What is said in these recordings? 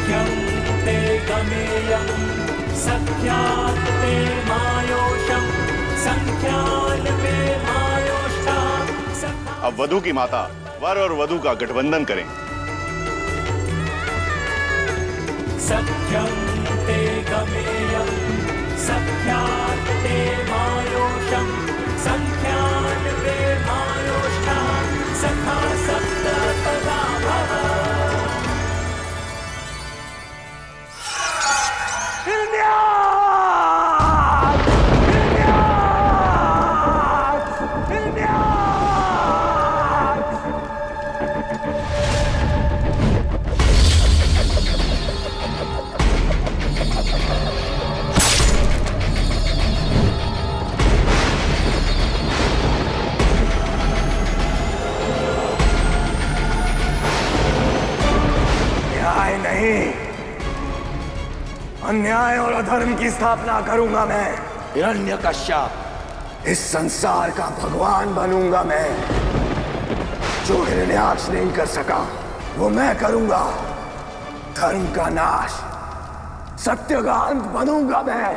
सख्यं ते गमेयं सख्यात् ते मायोषं सख्यान् ते मायोष्टा। अब वधू की माता वर और वधू का गठबंधन करें। सख्यं ते गमेयं सख्यात् ते मायोषं सख्यान् ते मायोष्टा। सखा सप्त तदा भव। अन्याय और अधर्म की स्थापना करूंगा मैं। हिरण्यकश्यप, इस संसार का भगवान बनूंगा मैं। जो हिरण्याक्ष नहीं कर सका वो मैं करूंगा। धर्म का नाश, सत्य का अंत बनूंगा मैं।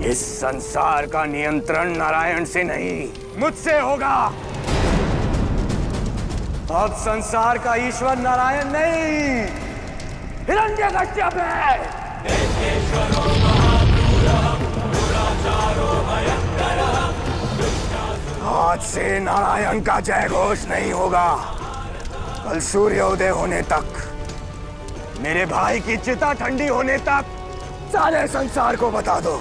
इस संसार का नियंत्रण नारायण से नहीं, मुझसे होगा। अब संसार का ईश्वर नारायण नहीं, हिरण्यकश्यप है। आज से नारायण का जय घोष नहीं होगा। कल सूर्योदय होने तक, मेरे भाई की चिता ठंडी होने तक सारे संसार को बता दो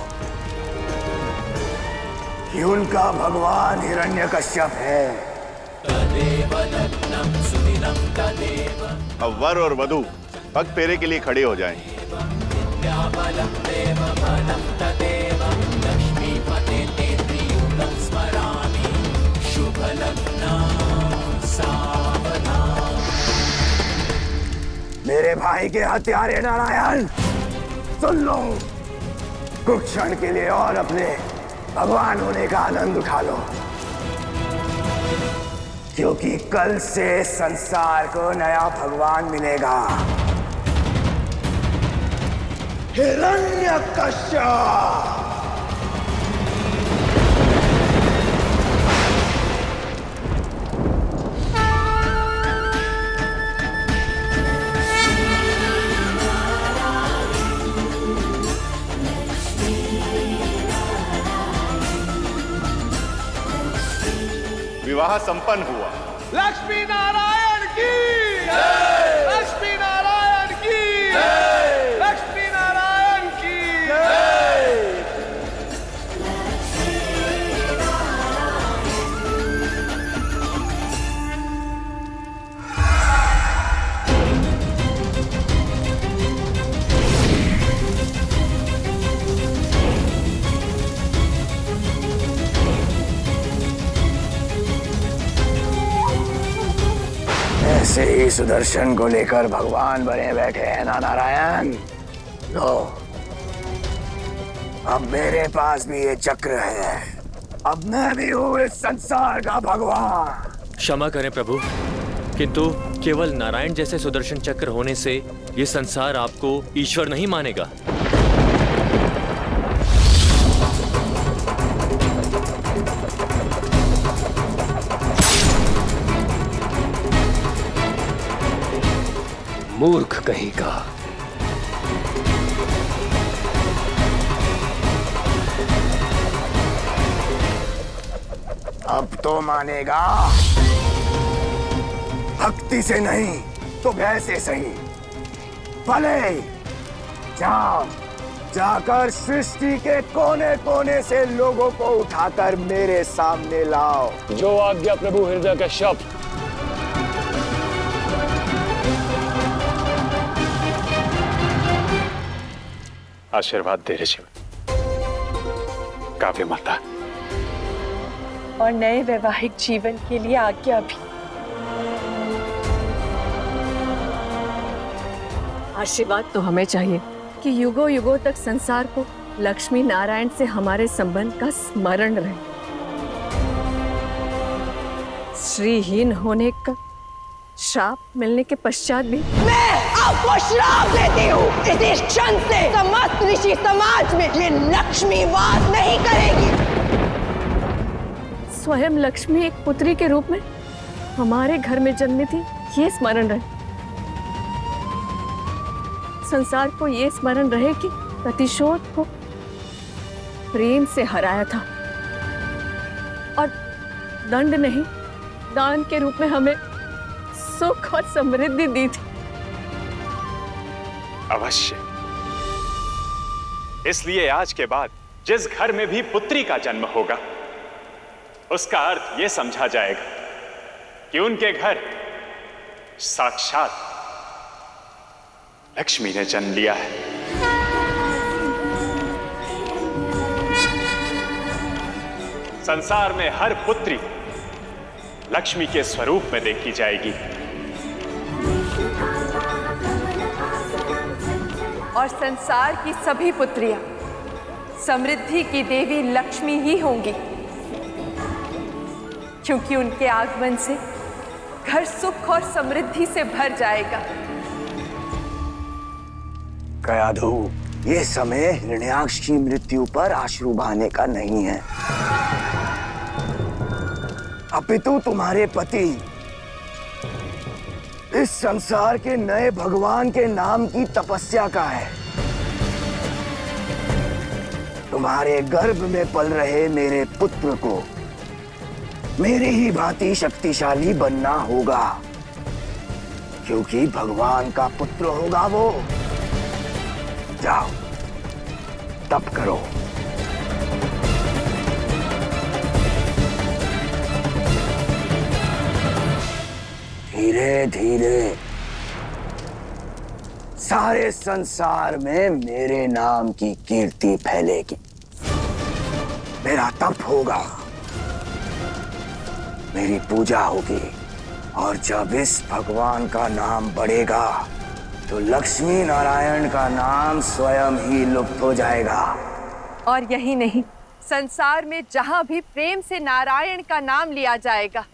कि उनका भगवान हिरण्यकश्यप है। अब वर और वधू पग फेरे के लिए खड़े हो जाएं। मेरे भाई के हत्यारे नारायण, सुन लो। कुछ क्षण के लिए और अपने भगवान होने का आनंद उठा लो, क्योंकि कल से संसार को नया भगवान मिलेगा, हिरण्यकश्यप। विवाह संपन्न हुआ। लक्ष्मी नारायण की जय। लक्ष्मी नारायण की जय। लक्ष्मी नारायण की जय। ऐसे ही सुदर्शन को लेकर भगवान बने बैठे हैं ना नारायण। लो, अब मेरे पास भी ये चक्र है। अब मैं भी हूँ इस संसार का भगवान। क्षमा करें प्रभु, किंतु केवल नारायण जैसे सुदर्शन चक्र होने से ये संसार आपको ईश्वर नहीं मानेगा। मूर्ख कहीं का। अब तो मानेगा। भक्ति से नहीं तो भय से सही। भले जाओ जाकर सृष्टि के कोने कोने से लोगों को उठाकर मेरे सामने लाओ। जो आज्ञा प्रभु हृदय कश्यप। आशीर्वाद दे ऋषि काव्य माता। और नए वैवाहिक जीवन के लिए आज्ञा भी। आशीर्वाद तो हमें चाहिए कि युगों युगों तक संसार को लक्ष्मी नारायण से हमारे संबंध का स्मरण रहे। श्रीहीन होने का श्राप मिलने के पश्चात भी मैं आपको श्राप देती हूँ। इस क्षण से समस्त ऋषि समाज में ये लक्ष्मी वास नहीं करेगी। स्वयं लक्ष्मी एक पुत्री के रूप में हमारे घर में जन्मी थी, ये स्मरण रहे। संसार को ये स्मरण रहे कि प्रतिशोध को प्रेम से हराया था और दंड नहीं, दान के रूप में हमें सुख और समृद्धि दी थी। अवश्य। इसलिए आज के बाद जिस घर में भी पुत्री का जन्म होगा, उसका अर्थ यह समझा जाएगा कि उनके घर साक्षात लक्ष्मी ने जन्म लिया है। संसार में हर पुत्री लक्ष्मी के स्वरूप में देखी जाएगी। और संसार की सभी पुत्रियां समृद्धि की देवी लक्ष्मी ही होंगी, क्योंकि उनके आगमन से घर सुख और समृद्धि से भर जाएगा। कयाधु, ये समय हिरण्याक्ष की मृत्यु पर आश्रु बहाने का नहीं है, अपितु तुम्हारे पति इस संसार के नए भगवान के नाम की तपस्या का है। तुम्हारे गर्भ में पल रहे मेरे पुत्र को मेरी ही भांति शक्तिशाली बनना होगा, क्योंकि भगवान का पुत्र होगा वो। जाओ, तप करो। धीरे धीरे सारे संसार में मेरे नाम की कीर्ति फैलेगी। मेरा तप होगा, मेरी पूजा होगी, और जब इस भगवान का नाम बढ़ेगा तो लक्ष्मी नारायण का नाम स्वयं ही लुप्त हो जाएगा। और यही नहीं, संसार में जहां भी प्रेम से नारायण का नाम लिया जाएगा,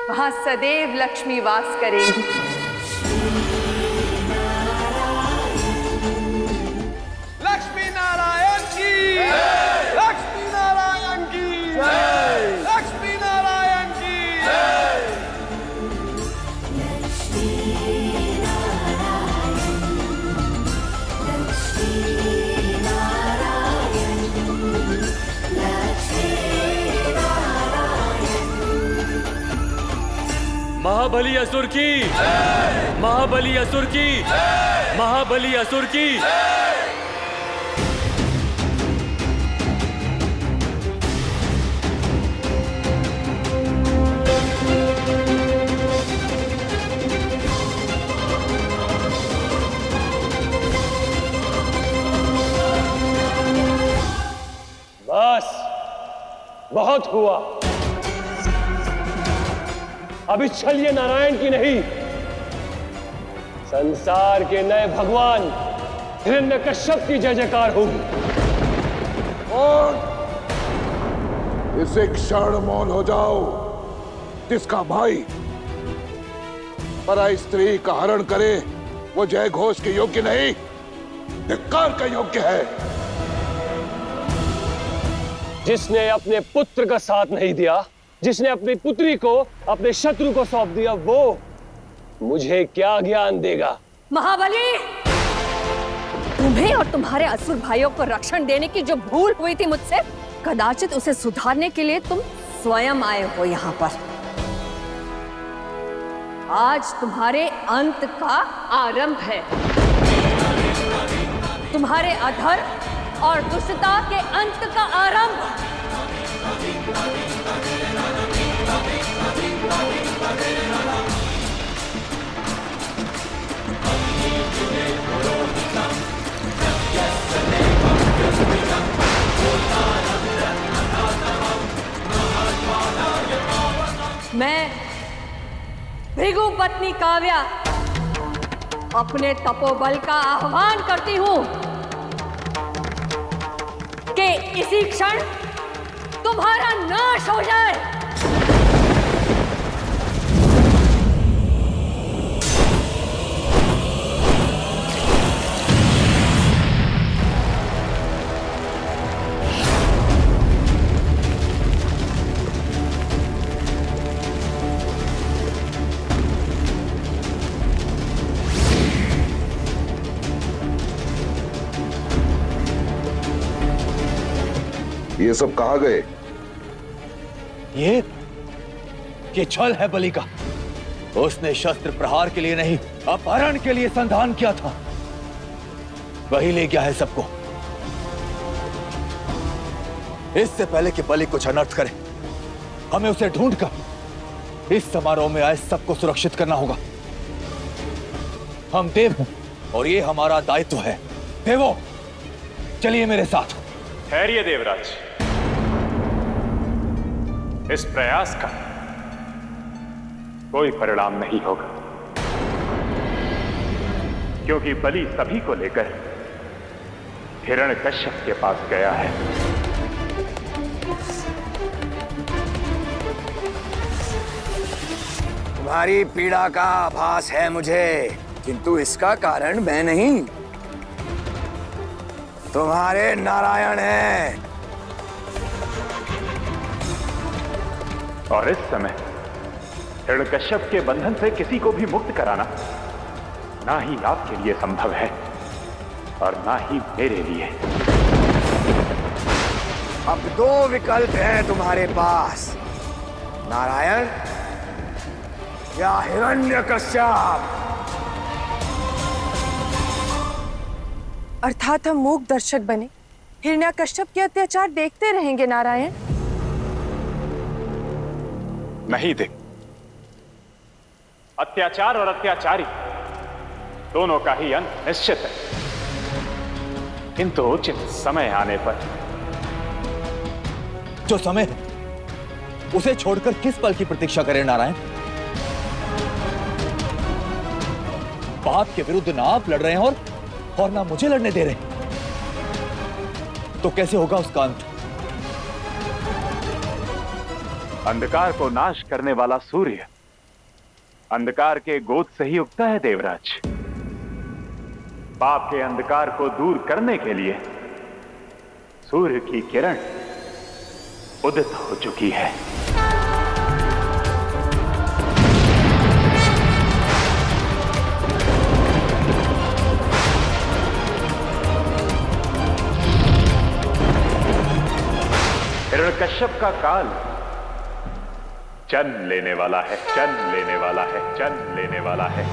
वहां सदैव लक्ष्मी वास करेंगी। लक्ष्मी नारायण की, लक्ष्मी नारायण की, लक्ष्मी नारायण की। महाबली असुर की, महाबली असुर की, महाबली असुर की। बस बहुत हुआ। अब इस छलिए नारायण की नहीं, संसार के नए भगवान हिरण्यकश्यप की जय जयकार होगी। और इसे क्षण मौन हो जाओ। जिसका भाई पराई स्त्री का हरण करे वो जय घोष के योग्य नहीं, धिक्कार का योग्य है। जिसने अपने पुत्र का साथ नहीं दिया, जिसने अपनी पुत्री को अपने शत्रु को सौंप दिया, वो मुझे क्या ज्ञान देगा? महाबली, तुम्हें और तुम्हारे असुर भाइयों को रक्षण देने की जो भूल हुई थी मुझसे, कदाचित उसे सुधारने के लिए तुम स्वयं आए हो यहाँ पर। आज तुम्हारे अंत का आरंभ है। तुम्हारे अधर्म और दुष्टता के अंत का आरंभ। मैं भृगु पत्नी काव्या अपने तपोबल का आह्वान करती हूं कि इसी क्षण तुम्हारा नाश हो जाए। ये सब कहाँ गए? ये छल है बलि का। उसने शस्त्र प्रहार के लिए नहीं, अपहरण के लिए संधान किया था। वही ले गया है सबको। इससे पहले कि बलि कुछ अनर्थ करे, हमें उसे ढूंढकर इस समारोह में आए सबको सुरक्षित करना होगा। हम देव हैं और ये हमारा दायित्व है। देवो, चलिए मेरे साथ। ठहरिए देवराज, इस प्रयास का कोई परिणाम नहीं होगा, क्योंकि बलि सभी को लेकर हिरण्यकश्यप के पास गया है। तुम्हारी पीड़ा का आभास है मुझे, किंतु इसका कारण मैं नहीं, तुम्हारे नारायण हैं। और इस समय हिरण्यकश्यप के बंधन से किसी को भी मुक्त कराना ना ही आपके लिए संभव है और ना ही मेरे लिए। अब दो विकल्प हैं तुम्हारे पास, नारायण या हिरण्यकश्यप। अर्थात हम मूक दर्शक बने हिरण्यकश्यप के अत्याचार देखते रहेंगे नारायण? नहीं देख, अत्याचार और अत्याचारी दोनों का ही अंत निश्चित है, किंतु उचित समय आने पर। जो समय है उसे छोड़कर किस पल की प्रतीक्षा करें नारायण? पाप के विरुद्ध ना आप लड़ रहे हैं और ना मुझे लड़ने दे रहे, तो कैसे होगा उसका अंत? अंधकार को नाश करने वाला सूर्य अंधकार के गोद से ही उगता है देवराज। पाप के अंधकार को दूर करने के लिए सूर्य की किरण उदित हो चुकी है। हिरण्यकश्यप का काल जन्म लेने वाला है, जन्म लेने वाला है, जन्म लेने वाला है।